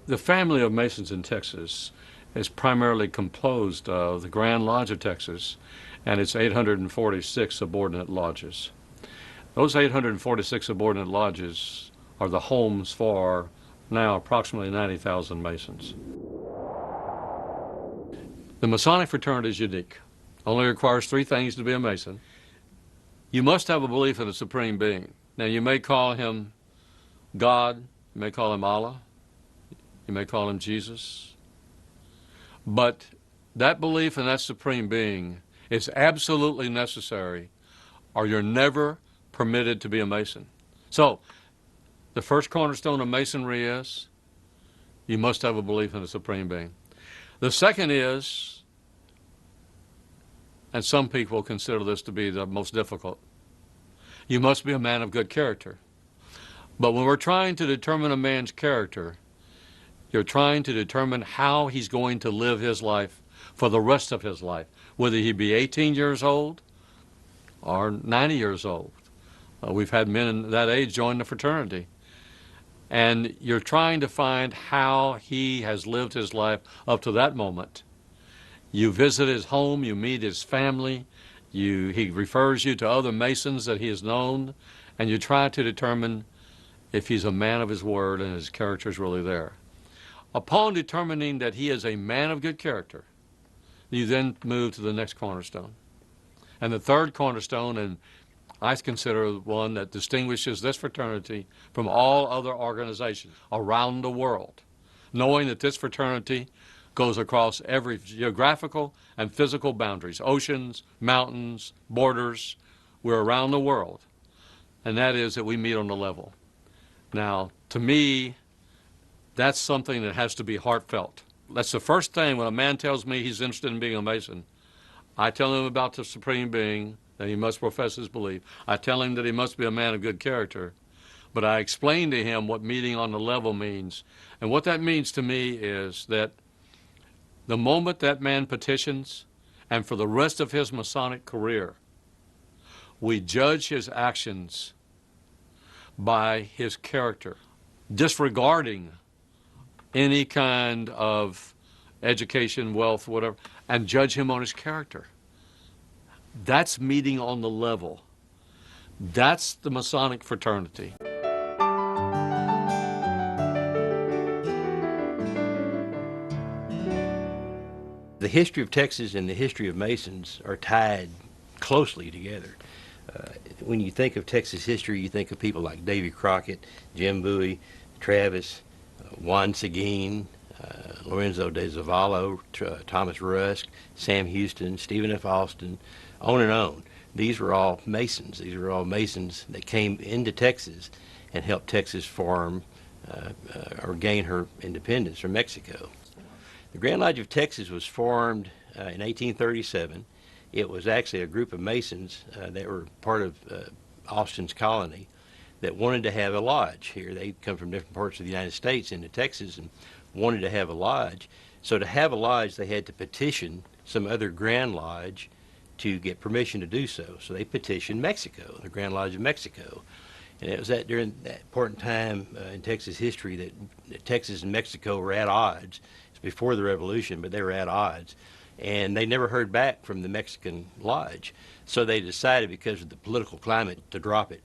The family of Masons in Texas is primarily composed of the Grand Lodge of Texas and its 846 subordinate lodges. Those 846 subordinate lodges are the homes for now approximately 90,000 Masons. The Masonic fraternity is unique. Only requires three things to be a Mason. You must have a belief in a supreme being. Now, you may call him God, you may call him Allah, you may call him Jesus, but that belief in that supreme being is absolutely necessary, or you're never permitted to be a Mason. So, the first cornerstone of Masonry is you must have a belief in a supreme being. The second is, and some people consider this to be the most difficult, you must be a man of good character. But when we're trying to determine a man's character, you're trying to determine how he's going to live his life for the rest of his life, whether he be 18 years old or 90 years old. We've had men in that age join the fraternity. And you're trying to find how he has lived his life up to that moment. You visit his home, you meet his family, he refers you to other Masons that he has known, and you try to determine if he's a man of his word and his character is really there. Upon determining that he is a man of good character, you then move to the next cornerstone. And the third cornerstone, and I consider one that distinguishes this fraternity from all other organizations around the world, knowing that this fraternity goes across every geographical and physical boundaries, oceans, mountains, borders. We're around the world, and that is that we meet on the level. Now, to me, that's something that has to be heartfelt. That's the first thing when a man tells me he's interested in being a Mason. I tell him about the Supreme Being, that he must profess his belief. I tell him that he must be a man of good character. But I explain to him what meeting on the level means. And what that means to me is that the moment that man petitions, and for the rest of his Masonic career, we judge his actions by his character, disregarding any kind of education, wealth, whatever, and judge him on his character. That's meeting on the level. That's the Masonic fraternity. The history of Texas and the history of Masons are tied closely together. When you think of Texas history, you think of people like Davy Crockett, Jim Bowie, Travis, Juan Seguin, Lorenzo de Zavallo, Thomas Rusk, Sam Houston, Stephen F. Austin, on and on. These were all Masons. These were all Masons that came into Texas and helped Texas form or gain her independence from Mexico. The Grand Lodge of Texas was formed in 1837. It was actually a group of Masons that were part of Austin's colony that wanted to have a lodge here. They'd come from different parts of the United States into Texas and wanted to have a lodge. So to have a lodge, they had to petition some other Grand Lodge to get permission to do so. So they petitioned Mexico, the Grand Lodge of Mexico. And it was during that important time in Texas history that Texas and Mexico were at odds. It's before the Revolution, but they were at odds. And they never heard back from the Mexican Lodge. So they decided, because of the political climate, to drop it.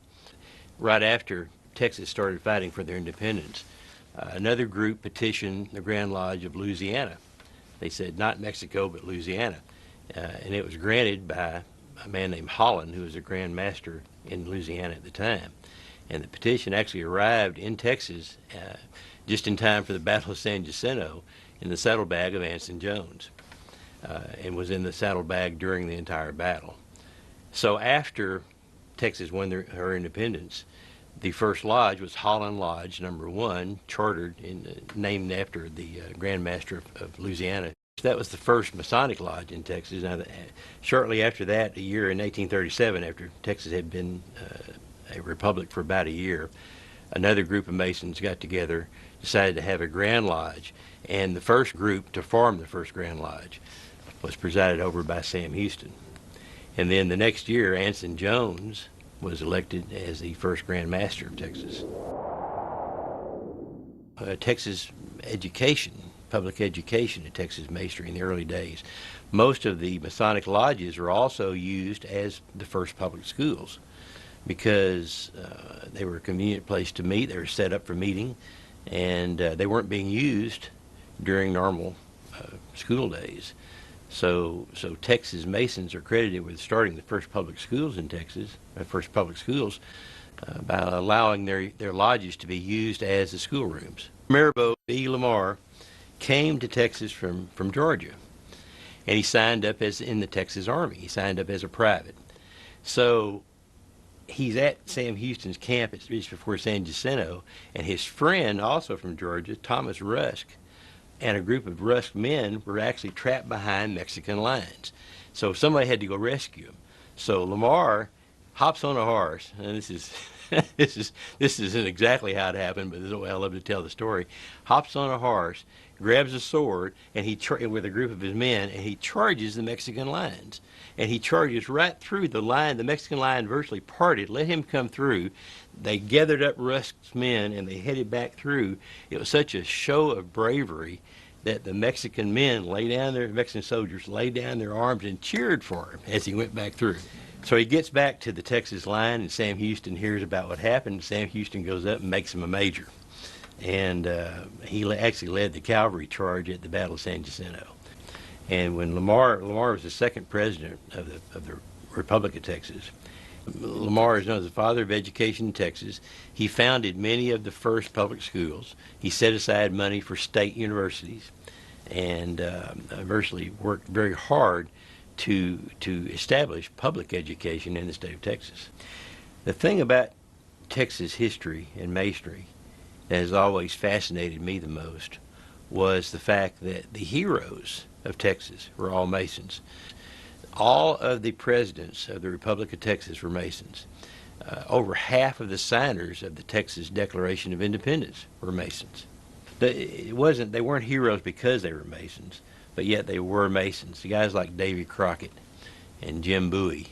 Right after Texas started fighting for their independence, another group petitioned the Grand Lodge of Louisiana. They said not Mexico, but Louisiana. And it was granted by a man named Holland, who was a Grand Master in Louisiana at the time. And the petition actually arrived in Texas just in time for the Battle of San Jacinto in the saddlebag of Anson Jones, and was in the saddlebag during the entire battle. So after Texas won her independence, the first lodge was Holland Lodge number 1, chartered named after the Grand Master of Louisiana. That was the first Masonic lodge in Texas. Now, shortly after that, a year in 1837, after Texas had been a republic for about a year, another group of Masons got together, decided to have a Grand Lodge, and the first group to form the first Grand Lodge was presided over by Sam Houston. And then the next year, Anson Jones was elected as the first Grand Master of Texas. Texas education, public education at Texas Masonry in the early days. Most of the Masonic lodges were also used as the first public schools because they were a convenient place to meet. They were set up for meeting, and they weren't being used during normal school days. So Texas Masons are credited with starting the first public schools in Texas, by allowing their lodges to be used as the schoolrooms. Maribel B. Lamar came to Texas from Georgia, and he signed up in the Texas Army. He signed up as a private. So he's at Sam Houston's camp just before San Jacinto, and his friend, also from Georgia, Thomas Rusk, and a group of Rusk men were actually trapped behind Mexican lines. So somebody had to go rescue them. So Lamar hops on a horse, and this isn't exactly how it happened, but this is the way I love to tell the story. Hops on a horse, grabs a sword, and with a group of his men, and he charges the Mexican lines. And he charges right through the line. The Mexican line virtually parted, let him come through. They gathered up Rusk's men, and they headed back through. It was such a show of bravery that the Mexican soldiers laid down their arms and cheered for him as he went back through. So he gets back to the Texas line, and Sam Houston hears about what happened. Sam Houston goes up and makes him a major. And he actually led the cavalry charge at the Battle of San Jacinto. And when Lamar was the second president of the Republic of Texas, Lamar is known as the father of education in Texas. He founded many of the first public schools. He set aside money for state universities, and virtually worked very hard to establish public education in the state of Texas. The thing about Texas history and Masonry that has always fascinated me the most was the fact that the heroes of Texas were all Masons. All of the presidents of the Republic of Texas were Masons. Over half of the signers of the Texas Declaration of Independence were Masons. They weren't heroes because they were Masons, but yet they were Masons. The guys like Davy Crockett and Jim Bowie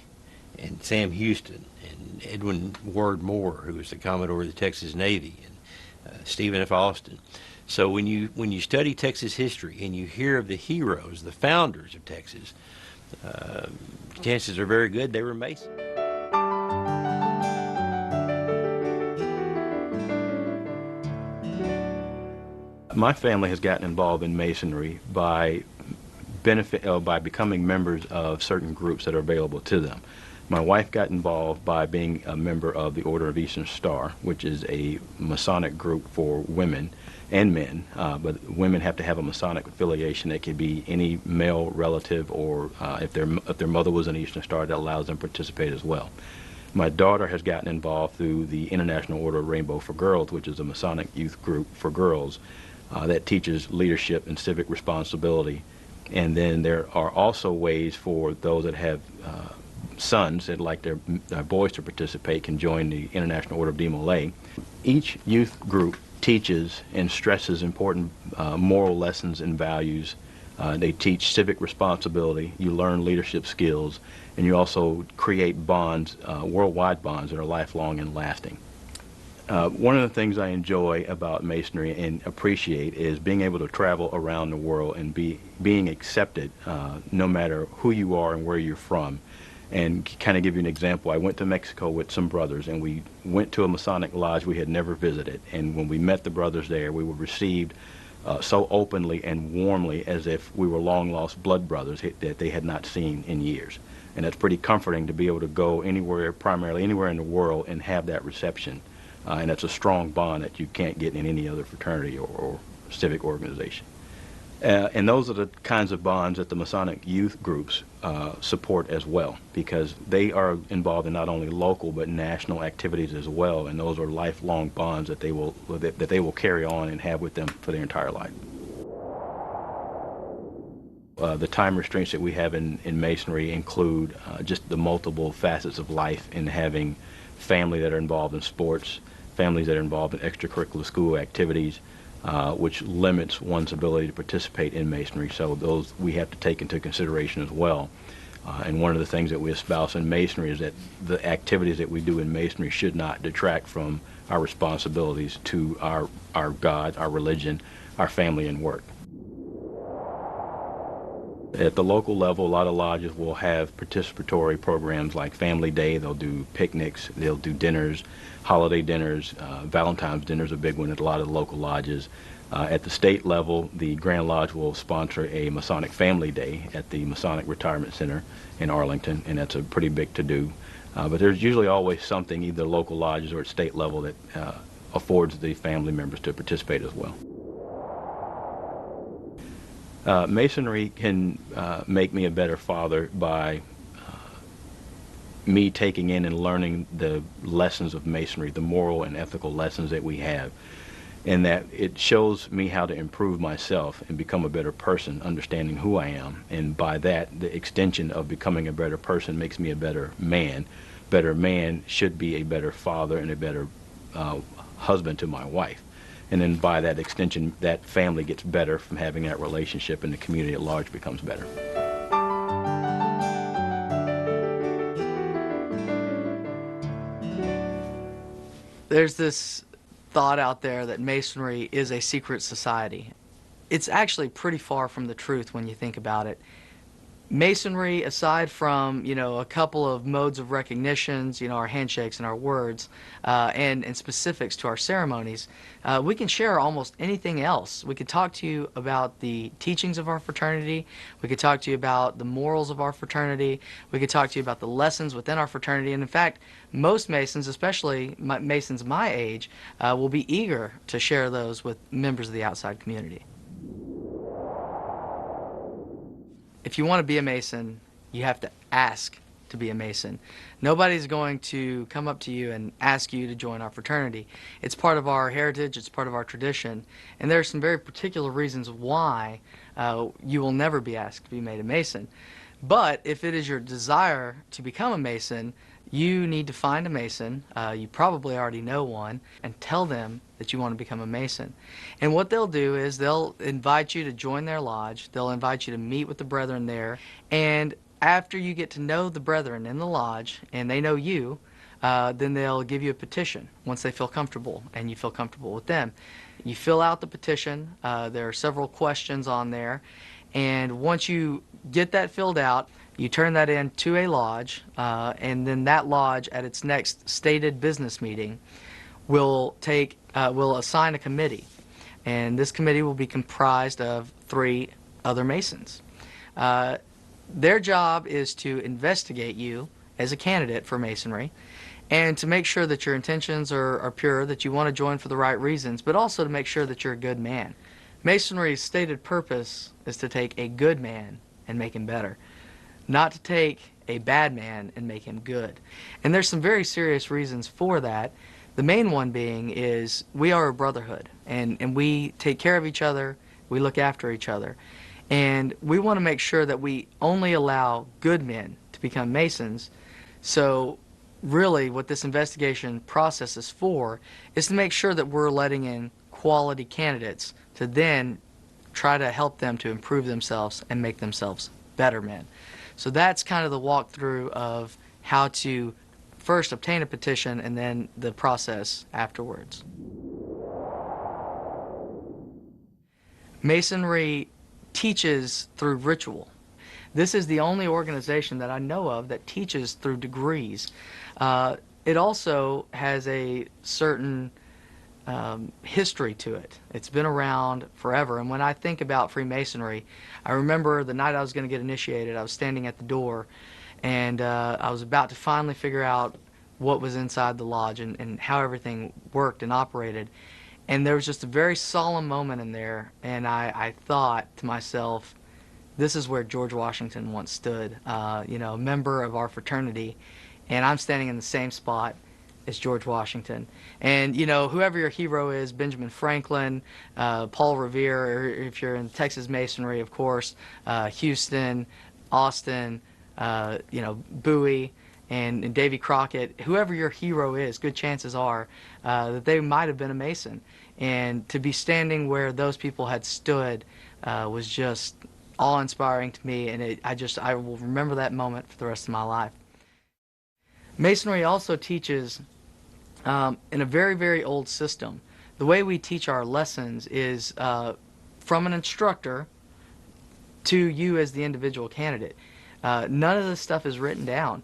and Sam Houston and Edwin Ward Moore, who was the Commodore of the Texas Navy, and Stephen F. Austin. So when you study Texas history and you hear of the heroes, the founders of Texas, chances are very good they were Masons. My family has gotten involved in Masonry by becoming members of certain groups that are available to them. My wife got involved by being a member of the Order of Eastern Star, which is a Masonic group for women and men, but women have to have a Masonic affiliation. It could be any male relative, or if their mother was an Eastern Star, that allows them to participate as well. My daughter has gotten involved through the International Order of Rainbow for Girls, which is a Masonic youth group for girls that teaches leadership and civic responsibility. And then there are also ways for those that have sons that like their boys to participate can join the International Order of Demolay. Each youth group teaches and stresses important moral lessons and values. They teach civic responsibility. You learn leadership skills, and you also create bonds, worldwide bonds that are lifelong and lasting. One of the things I enjoy about Masonry and appreciate is being able to travel around the world and being accepted no matter who you are and where you're from. And kind of give you an example, I went to Mexico with some brothers, and we went to a Masonic lodge we had never visited. And when we met the brothers there, we were received so openly and warmly as if we were long-lost blood brothers that they had not seen in years. And it's pretty comforting to be able to go anywhere, primarily anywhere in the world, and have that reception. And it's a strong bond that you can't get in any other fraternity or civic organization. And those are the kinds of bonds that the Masonic youth groups support as well, because they are involved in not only local but national activities as well, and those are lifelong bonds that they will carry on and have with them for their entire life. The time restraints that we have in Masonry include just the multiple facets of life in having family that are involved in sports, families that are involved in extracurricular school activities, which limits one's ability to participate in Masonry. So those we have to take into consideration as well. And one of the things that we espouse in Masonry is that the activities that we do in Masonry should not detract from our responsibilities to our God, our religion, our family, and work. At the local level, a lot of lodges will have participatory programs like Family Day. They'll do picnics, they'll do dinners, holiday dinners. Valentine's dinner is a big one at a lot of the local lodges. At the state level, the Grand Lodge will sponsor a Masonic Family Day at the Masonic Retirement Center in Arlington, and that's a pretty big to-do. But there's usually always something, either local lodges or at state level, that affords the family members to participate as well. Masonry can make me a better father by me taking in and learning the lessons of Masonry, the moral and ethical lessons that we have, and that it shows me how to improve myself and become a better person, understanding who I am. And by that, the extension of becoming a better person makes me a better man. Better man should be a better father and a better husband to my wife. And then by that extension, that family gets better from having that relationship, and the community at large becomes better. There's this thought out there that Masonry is a secret society. It's actually pretty far from the truth when you think about it. Masonry, aside from, a couple of modes of recognitions, our handshakes and our words, and specifics to our ceremonies, we can share almost anything else. We could talk to you about the teachings of our fraternity. We could talk to you about the morals of our fraternity. We could talk to you about the lessons within our fraternity. And in fact, most Masons, especially Masons my age, will be eager to share those with members of the outside community. If you want to be a Mason, you have to ask to be a Mason. Nobody's going to come up to you and ask you to join our fraternity. It's part of our heritage, it's part of our tradition, and there are some very particular reasons why you will never be asked to be made a Mason. But if it is your desire to become a Mason, you need to find a Mason, you probably already know one, and tell them that you want to become a Mason. And what they'll do is they'll invite you to join their lodge, they'll invite you to meet with the brethren there, and after you get to know the brethren in the lodge, and they know you, then they'll give you a petition once they feel comfortable, and you feel comfortable with them. You fill out the petition, there are several questions on there, and once you get that filled out, you turn that in to a lodge, and then that lodge at its next stated business meeting will assign a committee, and this committee will be comprised of 3 other Masons. Their job is to investigate you as a candidate for Masonry and to make sure that your intentions are pure, that you want to join for the right reasons, but also to make sure that you're a good man. Masonry's stated purpose is to take a good man and make him better, not to take a bad man and make him good. And there's some very serious reasons for that. The main one being is we are a brotherhood, and we take care of each other, we look after each other. And we want to make sure that we only allow good men to become Masons. So really what this investigation process is for is to make sure that we're letting in quality candidates to then try to help them to improve themselves and make themselves better men. So that's kind of the walkthrough of how to first obtain a petition and then the process afterwards. Masonry teaches through ritual. This is the only organization that I know of that teaches through degrees. It also has a certain history to it. It's been around forever, and when I think about Freemasonry, I remember the night I was going to get initiated, I was standing at the door, and I was about to finally figure out what was inside the lodge and how everything worked and operated. And there was just a very solemn moment in there, and I thought to myself, this is where George Washington once stood, a member of our fraternity, and I'm standing in the same spot as George Washington. And, whoever your hero is, Benjamin Franklin, Paul Revere, or if you're in Texas Masonry, of course, Houston, Austin, Bowie, and Davy Crockett, whoever your hero is, good chances are that they might have been a Mason. And to be standing where those people had stood was just awe-inspiring to me, and I will remember that moment for the rest of my life. Masonry also teaches in a very, very old system. The way we teach our lessons is from an instructor to you as the individual candidate. None of this stuff is written down.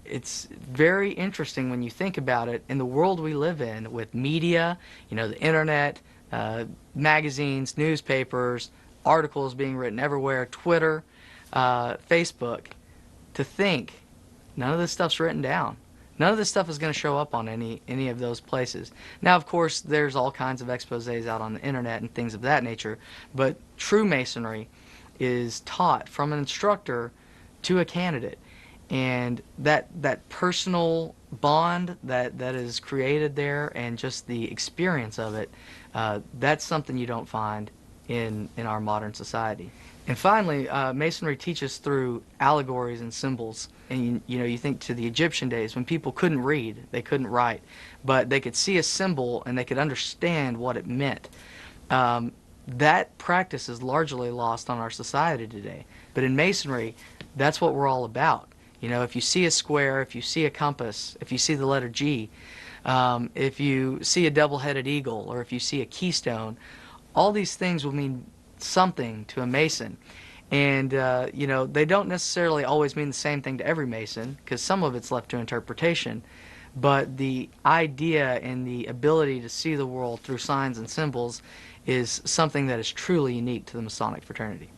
It's very interesting when you think about it in the world we live in with media, the internet, magazines, newspapers, articles being written everywhere, Twitter, Facebook, to think none of this stuff's written down. None of this stuff is going to show up on any of those places. Now, of course, there's all kinds of exposés out on the internet and things of that nature, but true Masonry is taught from an instructor to a candidate. And that personal bond that is created there and just the experience of it, that's something you don't find in our modern society. And finally, Masonry teaches through allegories and symbols. And you think to the Egyptian days when people couldn't read, they couldn't write, but they could see a symbol and they could understand what it meant. That practice is largely lost on our society today. But in Masonry, that's what we're all about. If you see a square, if you see a compass, if you see the letter G, if you see a double-headed eagle, or if you see a keystone, all these things will mean something to a Mason. And, they don't necessarily always mean the same thing to every Mason, because some of it's left to interpretation. But the idea and the ability to see the world through signs and symbols is something that is truly unique to the Masonic fraternity.